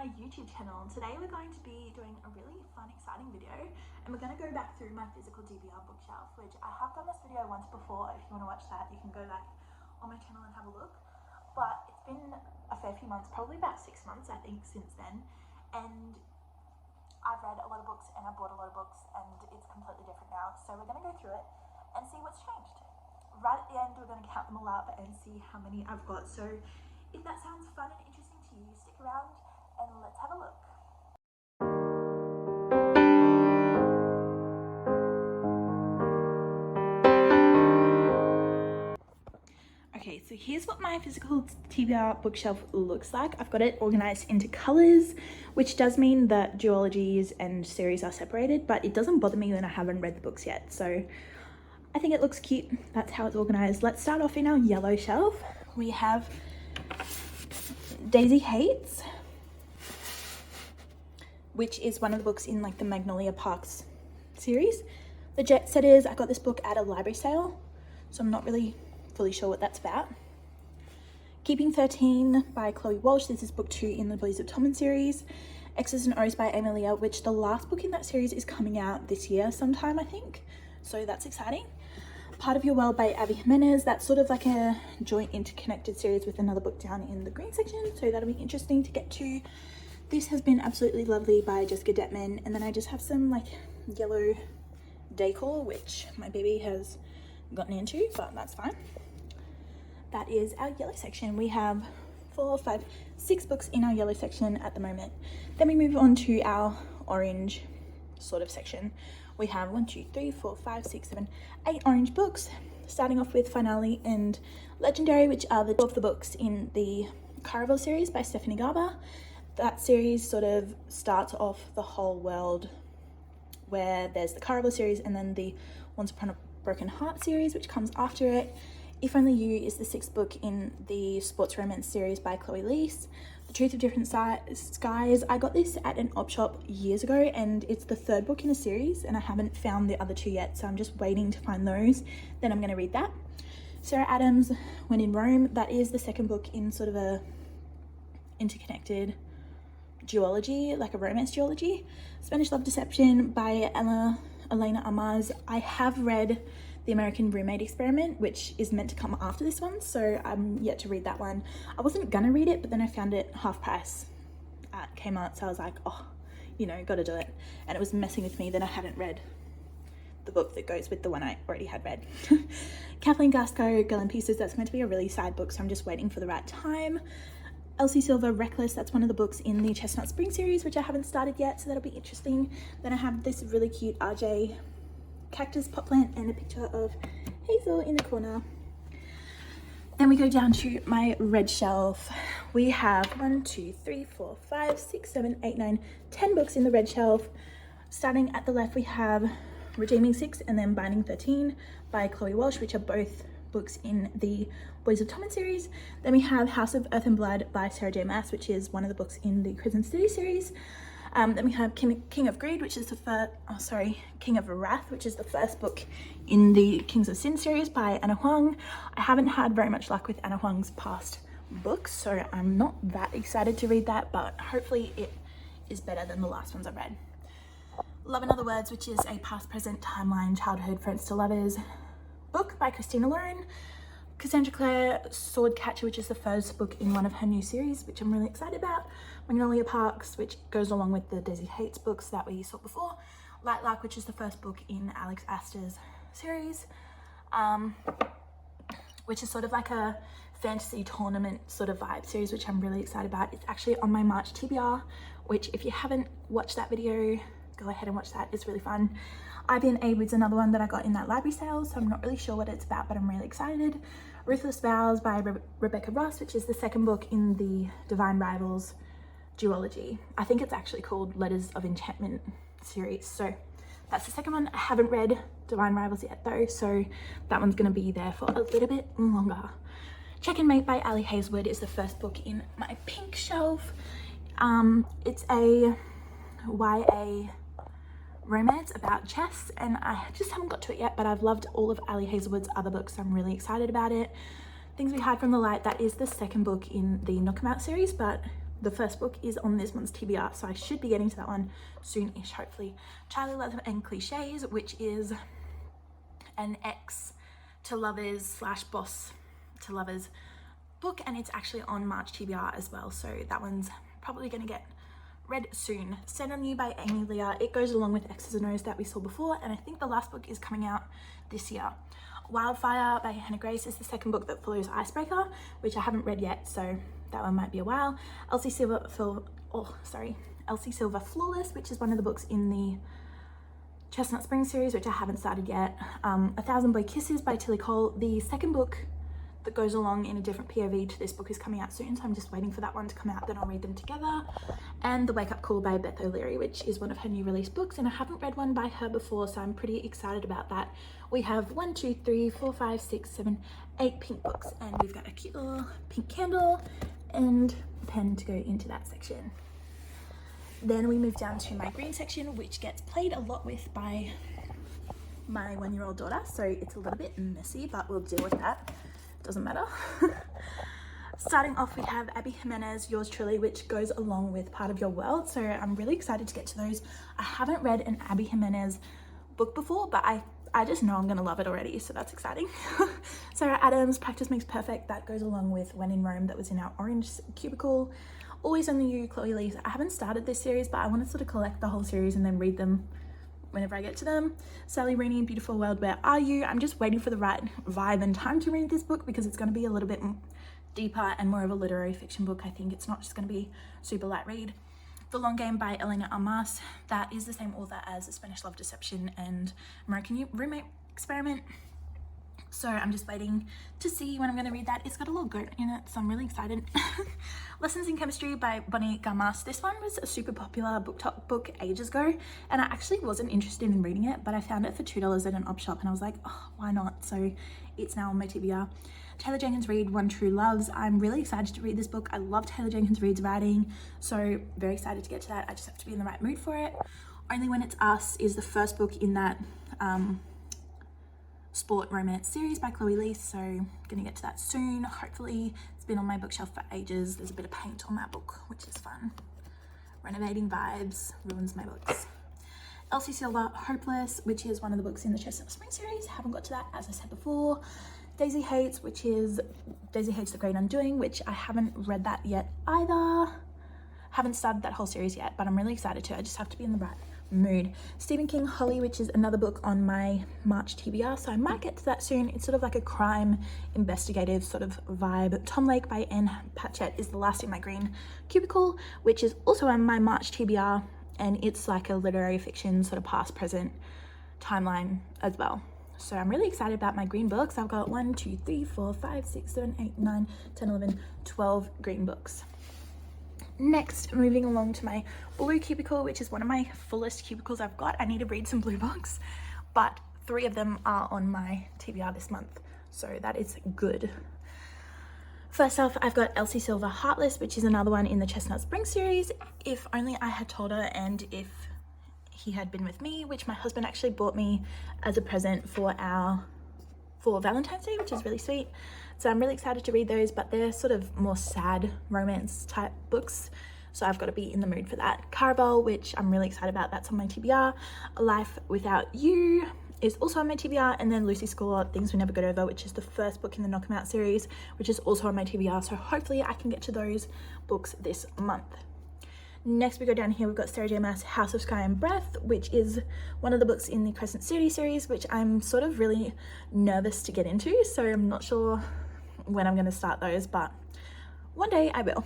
my YouTube channel. Today we're going to be doing a really fun, exciting video, and we're going to go back through my physical TBR bookshelf, which I have done this video once before. If you want to watch that, you can go back on my channel and have a look. But it's been a fair few months, probably about 6 months I think since then, and I've read a lot of books and I've bought a lot of books, and it's completely different now. So we're going to go through it and see what's changed. Right at the end, we're going to count them all up and see how many I've got. So if that sounds fun and interesting to you, stick around and let's have a look. Okay, so here's what my physical TBR bookshelf looks like. I've got it organized into colors, which does mean that duologies and series are separated, but it doesn't bother me when I haven't read the books yet. So I think it looks cute. That's how it's organized. Let's start off in our yellow shelf. We have Daisy Hates, which is one of the books in like the Magnolia Parks series. The Jet Setters, I got this book at a library sale, so I'm not really fully sure what that's about. Keeping 13 by Chloe Walsh. This is book 2 in the Boys of Tommen series. X's and O's by Amelia, which the last book in that series is coming out this year sometime, I think. So that's exciting. Part of Your World by Abby Jimenez. That's sort of like a joint interconnected series with another book down in the green section, so that'll be interesting to get to. This Has Been Absolutely Lovely by Jessica Detman, and then I just have some like yellow decor, which my baby has gotten into, but that's fine. That is our yellow section. We have 4, 5, 6 books in our yellow section at the moment. Then we move on to our orange sort of section. We have 1, 2, 3, 4, 5, 6, 7, 8 orange books, starting off with Finale and Legendary, which are the 2 of the books in the Caravel series by Stephanie Garber. That series sort of starts off the whole world, where there's the Caravel series and then the Once Upon a Broken Heart series, which comes after it. If Only You is the 6th book in the sports romance series by Chloe Leese. The Truth of Different Skies, I got this at an op shop years ago, and it's the 3rd book in a series, and I haven't found the other 2 yet, so I'm just waiting to find those. Then I'm going to read that. Sarah Adams, When in Rome, that is the 2nd book in sort of a interconnected duology, like a romance duology. Spanish Love Deception by Elena Amaz. I have read The American Roommate Experiment, which is meant to come after this one, so I'm yet to read that one. I wasn't gonna read it, but then I found it half price at Kmart, so I was like, oh, you know, gotta do it. And it was messing with me that I hadn't read the book that goes with the one I already had read. Kathleen Gaskell, Girl in Pieces, that's meant to be a really sad book, so I'm just waiting for the right time. Elsie Silver, Reckless, that's one of the books in the Chestnut Spring series, which I haven't started yet, so that'll be interesting. Then I have this really cute RJ cactus pot plant and a picture of Hazel in the corner. Then we go down to my red shelf. We have 1, 2, 3, 4, 5, 6, 7, 8, 9, 10 books in the red shelf. Starting at the left, we have Redeeming 6 and then Binding 13 by Chloe Walsh, which are both books in the Boys of Tommen series. Then we have House of Earth and Blood by Sarah J Maas, which is one of the books in the Crimson City series. Then we have King of Greed, which is the first, King of Wrath, which is the 1st book in the Kings of Sin series by Anna Huang. I haven't had very much luck with Anna Huang's past books, so I'm not that excited to read that, but hopefully it is better than the last ones I've read. Love in Other Words, which is a past, present, timeline, childhood, friends to lovers book by Christina Lauren. Cassandra Clare, Swordcatcher, which is the 1st book in one of her new series, which I'm really excited about. Magnolia Parks, which goes along with the Daisy Hates books that we saw before. Light Lark, which is the 1st book in Alex Astor's series, which is sort of like a fantasy tournament sort of vibe series, which I'm really excited about. It's actually on my March TBR, which if you haven't watched that video, go ahead and watch that. It's really fun. IB & Abe is another one that I got in that library sale, so I'm not really sure what it's about, but I'm really excited. Ruthless Vows by Rebecca Ross, which is the 2nd book in the Divine Rivals duology. I think it's actually called Letters of Enchantment series, so that's the 2nd one. I haven't read Divine Rivals yet though, so that one's gonna be there for a little bit longer. Check and Mate by Ali Hazelwood is the 1st book in my pink shelf. It's a YA romance about chess, and I just haven't got to it yet, but I've loved all of Ali Hazelwood's other books, so I'm really excited about it. Things We Hide from the Light, that is the 2nd book in the Knock 'Em Out series, but the first book is on this month's TBR, so I should be getting to that one soon-ish, hopefully. Charlie Love and Cliches, which is an ex to lovers slash boss to lovers book, and it's actually on March TBR as well, so that one's probably going to get read soon. Set on You by Amy Leah. It goes along with X's and O's that we saw before, and I think the last book is coming out this year. Wildfire by Hannah Grace is the second book that follows Icebreaker, which I haven't read yet, so that one might be a while. Elsie Silver Flawless, which is one of the books in the Chestnut Spring series, which I haven't started yet. A Thousand Boy Kisses by Tilly Cole. The second book that goes along in a different POV to this book is coming out soon, so I'm just waiting for that one to come out, then I'll read them together. And The Wake Up Call by Beth O'Leary, which is one of her new release books, and I haven't read one by her before, so I'm pretty excited about that. We have 1, 2, 3, 4, 5, 6, 7, 8 pink books, and we've got a cute little pink candle and a pen to go into that section. Then we move down to my green section, which gets played a lot with by my 1-year-old daughter, so it's a little bit messy, but we'll deal with that. Doesn't matter. Starting off, we have Abby Jimenez, Yours Truly, which goes along with Part of Your World, so I'm really excited to get to those. I haven't read an Abby Jimenez book before, but I just know I'm gonna love it already, so that's exciting. Sarah Adams, Practice Makes Perfect, that goes along with When in Rome, that was in our orange cubicle. Always Only You, Chloe Lees. I haven't started this series, but I want to sort of collect the whole series and then read them whenever I get to them. Sally Rooney, Beautiful World, Where Are You? I'm just waiting for the right vibe and time to read this book because it's going to be a little bit deeper and more of a literary fiction book. I think it's not just going to be super light read. The Long Game by Elena Armas, that is the same author as The Spanish Love Deception and American Roommate Experiment. So I'm just waiting to see when I'm going to read that. It's got a little goat in it, so I'm really excited. Lessons in Chemistry by Bonnie Garmas. This one was a super popular BookTok book ages ago, and I actually wasn't interested in reading it, but I found it for $2 at an op shop, and I was like, oh, why not? So it's now on my TBR. Taylor Jenkins Reid, One True Loves. I'm really excited to read this book. I love Taylor Jenkins Reid's writing, so very excited to get to that. I just have to be in the right mood for it. Only When It's Us is the first book in that sport romance series by Chloe Lees, so gonna get to that soon, hopefully. It's been on my bookshelf for ages. There's a bit of paint on that book, which is fun. Renovating vibes ruins my books. Elsie Silver, Hopeless, which is one of the books in the Chestnut Spring series. Haven't got to that, as I said before. Daisy Hates, which is Daisy Hates The Great Undoing, which I haven't read that yet either. Haven't started that whole series yet, but I'm really excited to. I just have to be in the right mood. Stephen King, Holly, which is another book on my March TBR, so I might get to that soon. It's sort of like a crime investigative sort of vibe. Tom Lake by Anne Patchett is the last in my green cubicle, which is also on my March TBR, and it's like a literary fiction sort of past present timeline as well. So I'm really excited about my green books. I've got 1, 2, 3, 4, 5, 6, 7, 8, 9, 10, 11, 12 green books. Next, moving along to my blue cubicle, which is one of my fullest cubicles I've got. I need to read some blue books, but 3 of them are on my TBR this month, so that is good. First off, I've got Elsie Silver, Heartless, which is another one in the Chestnut Spring series. If only I had told her, and if he had been with me, which my husband actually bought me as a present for Valentine's Day, which is really sweet. So I'm really excited to read those, but they're sort of more sad romance type books, so I've got to be in the mood for that. Caraval, which I'm really excited about, that's on my TBR. A Life Without You is also on my TBR, and then Lucy Score, Things We Never Got Over, which is the first book in the Knock 'Em Out series, which is also on my TBR, so hopefully I can get to those books this month. Next we go down here, we've got Sarah J Maas, House of Sky and Breath, which is one of the books in the Crescent City series, which I'm sort of really nervous to get into, so I'm not sure when I'm going to start those, but one day I will.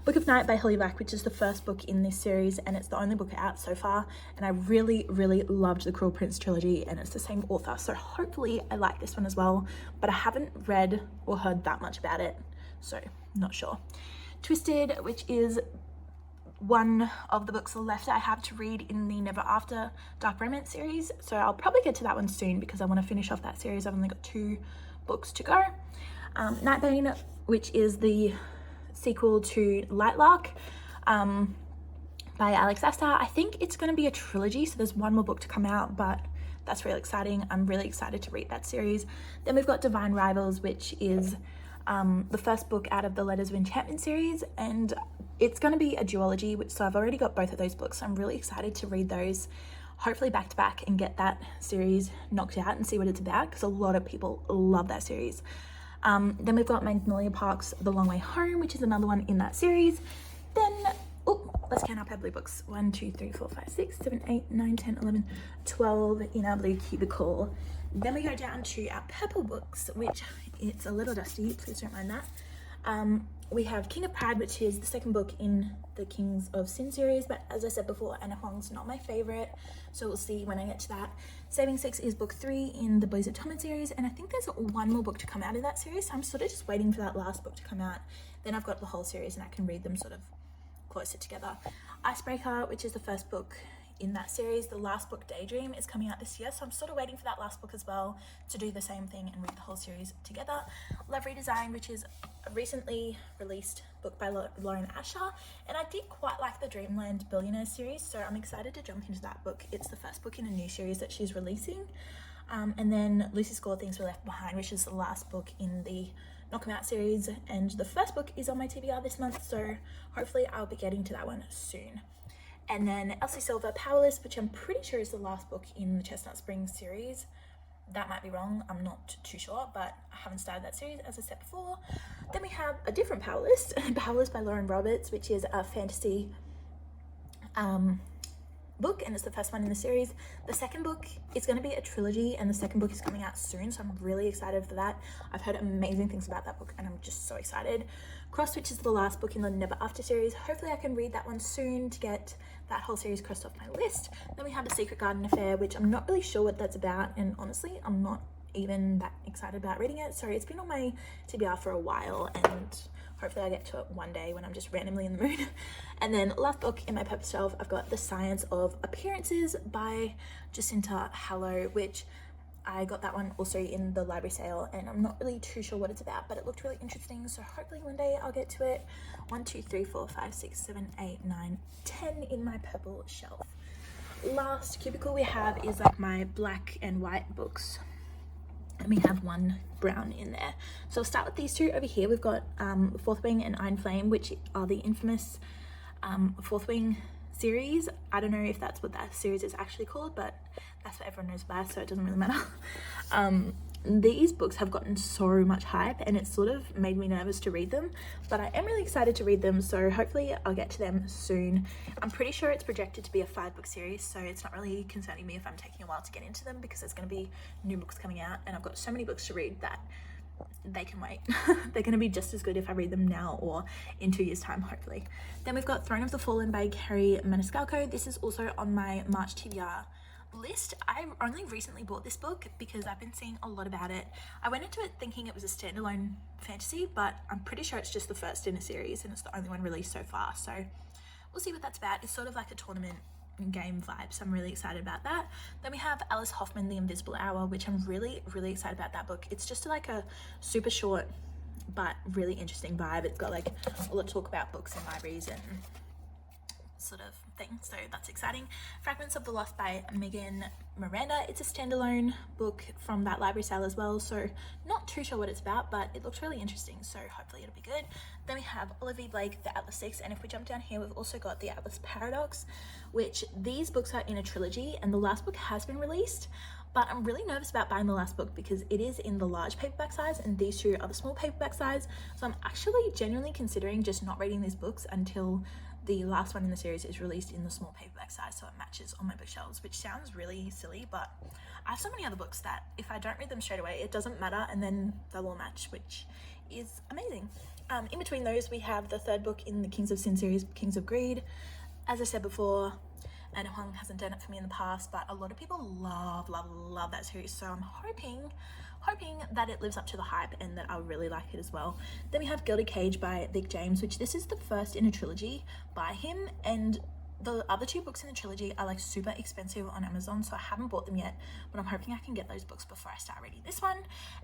Book of Night by Holly Black, which is the first book in this series, and it's the only book out so far, and I really, really loved the Cruel Prince trilogy, and it's the same author, so hopefully I like this one as well, but I haven't read or heard that much about it, so not sure. Twisted, which is one of the books left I have to read in the Never After Dark Romance series, so I'll probably get to that one soon because I want to finish off that series. I've only got 2 books to go. Nightbane, which is the sequel to Lightlark by Alex Astor. I think it's going to be a trilogy, so there's 1 more book to come out, but that's really exciting. I'm really excited to read that series. Then we've got Divine Rivals, which is the first book out of the Letters of Enchantment series, and it's going to be a duology, so I've already got both of those books. I'm really excited to read those, hopefully back to back, and get that series knocked out and see what it's about, because a lot of people love that series. Then we've got Magnolia Park's The Long Way Home, which is another one in that series. Then, let's count up our blue books. 1, 2, 3, 4, 5, 6, 7, 8, 9, 10, 11, 12 in our blue cubicle. Then we go down to our purple books, which it's a little dusty, please don't mind that. We have King of Pride, which is the second book in the Kings of Sin series, but as I said before, Anna Huang's not my favorite, so we'll see when I get to that. Saving Six is book 3 in the Boys of Thomas series, and I think there's one more book to come out of that series, so I'm sort of just waiting for that last book to come out. Then I've got the whole series and I can read them sort of closer together. Icebreaker, which is the first book in that series. The last book, Daydream, is coming out this year, so I'm sort of waiting for that last book as well to do the same thing and read the whole series together. Love Redesigned, which is a recently released book by Lauren Asher, and I did quite like the Dreamland Billionaires series, so I'm excited to jump into that book. It's the first book in a new series that she's releasing. And then Lucy Score, Things We Left Behind, which is the last book in the Knock 'Em Out series, and the first book is on my TBR this month, so hopefully I'll be getting to that one soon. And then Elsie Silver, Powerless, which I'm pretty sure is the last book in the Chestnut Springs series. That might be wrong, I'm not too sure, but I haven't started that series, as I said before. Then we have a different Powerless, Powerless by Lauren Roberts, which is a fantasy book, and it's the first one in the series. The second book is going to be a trilogy, and the second book is coming out soon, so I'm really excited for that. I've heard amazing things about that book, and I'm just so excited. Cross, which is the last book in the Never After series. Hopefully I can read that one soon to get that whole series crossed off my list. Then we have The Secret Garden Affair, which I'm not really sure what that's about, and honestly I'm not even that excited about reading it. So it's been on my TBR for a while, and hopefully I get to it one day when I'm just randomly in the mood. And then last book in my purpose shelf, I've got The Science of Appearances by Jacinta Hallow, which I got that one also in the library sale, and I'm not really too sure what it's about, but it looked really interesting, so hopefully one day I'll get to it. 1, 2, 3, 4, 5, 6, 7, 8, 9, 10 in my purple shelf. Last cubicle we have is like my black and white books, and we have one brown in there. So I'll start with these two over here. We've got Fourth Wing and Iron Flame, which are the infamous Fourth Wing series. I don't know if that's what that series is actually called, but that's what everyone knows about, so it doesn't really matter. These books have gotten so much hype, and it sort of made me nervous to read them, but I am really excited to read them, so hopefully I'll get to them soon. I'm pretty sure it's projected to be a 5-book series, so it's not really concerning me if I'm taking a while to get into them, because there's going to be new books coming out, and I've got so many books to read that they can wait. They're going to be just as good if I read them now or in 2 years time, hopefully. Then we've got Throne of the Fallen by Carrie Maniscalco. This is also on my March TBR list. I only recently bought this book because I've been seeing a lot about it. I went into it thinking it was a standalone fantasy, but I'm pretty sure it's just the first in a series, and it's the only one released so far, so we'll see what that's about. It's sort of like a tournament game vibe, so I'm really excited about that. Then we have Alice Hoffman, The Invisible Hour, which I'm really excited about that book. It's just like a super short but really interesting vibe. It's got like a lot to talk about books and libraries and sort of thing, so that's exciting. Fragments of the Lost by Megan Miranda. It's a standalone book from that library sale as well, so not too sure what it's about, but it looks really interesting, so hopefully it'll be good. Then we have Olivia Blake, The Atlas Six, and if we jump down here, we've also got The Atlas Paradox, which these books are in a trilogy, and the last book has been released, but I'm really nervous about buying the last book because it is in the large paperback size and these two are the small paperback size, so I'm actually genuinely considering just not reading these books until the last one in the series is released in the small paperback size, so it matches on my bookshelves, which sounds really silly, but I have so many other books that if I don't read them straight away, it doesn't matter, and then they'll all match, which is amazing. In between those, we have the third book in the Kings of Sin series, Kings of Greed. As I said before, Anna Huang hasn't done it for me in the past, but a lot of people love that series, so I'm hoping that it lives up to the hype and that I'll really like it as well. Then we have Gilded Cage by Vic James, which this is the first in a trilogy by him, and the other two books in the trilogy are like super expensive on Amazon, so I haven't bought them yet, but I'm hoping I can get those books before I start reading this one.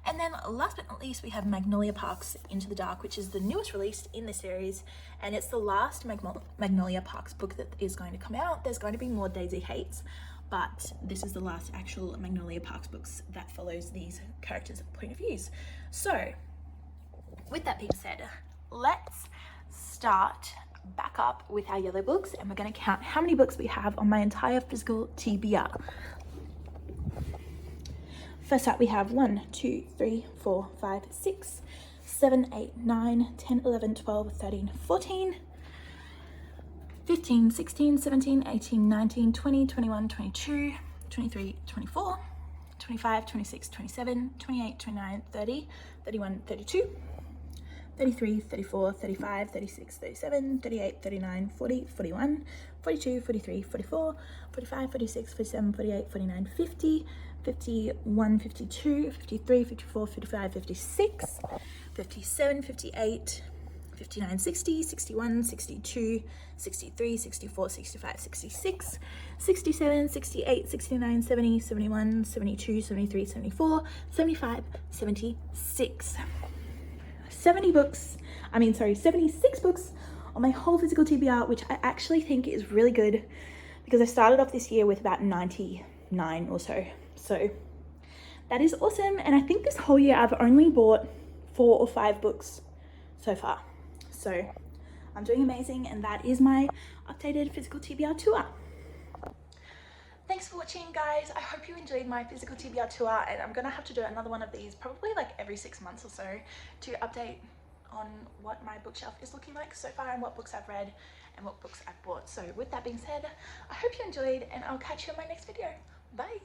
And then last but not least, we have Magnolia Park's Into the Dark, which is the newest release in the series, and it's the last Magnolia Park's book that is going to come out. There's going to be more Daisy Hates, but this is the last actual Magnolia Park's books that follows these characters' point of views. So with that being said, let's start back up with our yellow books and we're going to count how many books we have on my entire physical TBR. First up, we have 1, 2, 3, 4, 5, 6, 7, 8, 9, 10, 11, 12, 13, 14, 15, 16, 17, 18, 19, 20, 21, 22, 23, 24, 25, 26, 27, 28, 29, 30, 31, 32, 33, 34, 35, 36, 37, 38, 39, 40, 41, 42, 43, 44, 45, 46, 47, 48, 49, 50, 51, 52, 53, 54, 55, 56, 57, 58, 59, 60, 61, 62, 63, 64, 65, 66, 67, 68, 69, 70, 71, 72, 73, 74, 75, 76. 76 books on my whole physical TBR, which I actually think is really good because I started off this year with about 99 or so. So that is awesome. And I think this whole year I've only bought 4 or 5 books so far. So I'm doing amazing, and that is my updated physical TBR tour. Thanks for watching, guys. I hope you enjoyed my physical TBR tour, and I'm gonna have to do another one of these probably like every 6 months or so to update on what my bookshelf is looking like so far and what books I've read and what books I've bought. So with that being said, I hope you enjoyed, and I'll catch you in my next video. Bye.